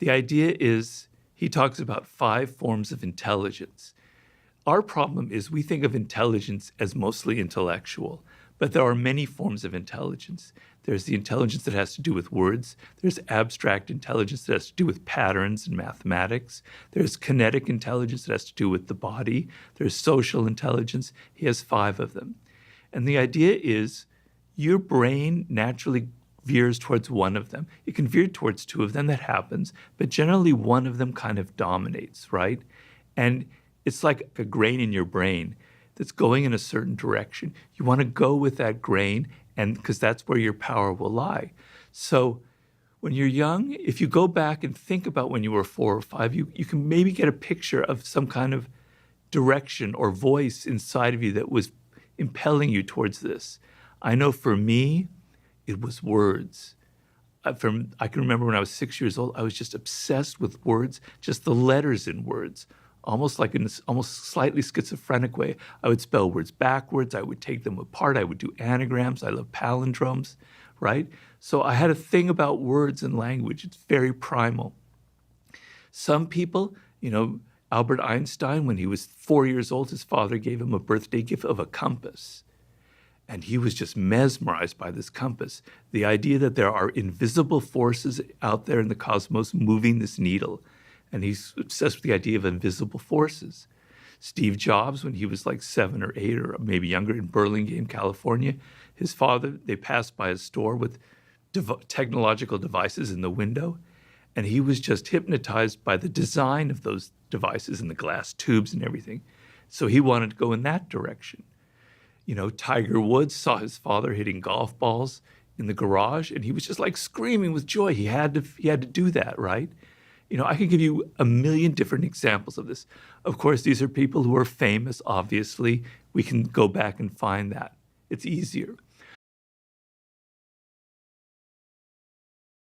The idea is he talks about 5 forms of intelligence. Our problem is we think of intelligence as mostly intellectual, but there are many forms of intelligence. There's the intelligence that has to do with words. There's abstract intelligence that has to do with patterns and mathematics. There's kinetic intelligence that has to do with the body. There's social intelligence. He has 5 of them. And the idea is your brain naturally veers towards one of them. It can veer towards 2 of them, that happens, but generally one of them kind of dominates, right? And it's like a grain in your brain that's going in a certain direction. You want to go with that grain, and because that's where your power will lie. So when you're young, if you go back and think about when you were 4 or 5, you can maybe get a picture of some kind of direction or voice inside of you that was impelling you towards this. I know for me, it was words. I can remember when I was 6 years old, I was just obsessed with words, just the letters in words. Almost like in this almost slightly schizophrenic way. I would spell words backwards. I would take them apart. I would do anagrams. I love palindromes, right? So I had a thing about words and language. It's very primal. Some people, Albert Einstein, when he was 4 years old, his father gave him a birthday gift of a compass. And he was just mesmerized by this compass. The idea that there are invisible forces out there in the cosmos moving this needle. And he's obsessed with the idea of invisible forces. Steve Jobs, when he was like 7 or 8 or maybe younger in Burlingame, California, his father, they passed by a store with technological devices in the window, and he was just hypnotized by the design of those devices and the glass tubes and everything. So he wanted to go in that direction. Tiger Woods saw his father hitting golf balls in the garage, and he was just like screaming with joy. He had to do that, right? I could give you a million different examples of this. Of course, these are people who are famous, obviously. We can go back and find that. It's easier.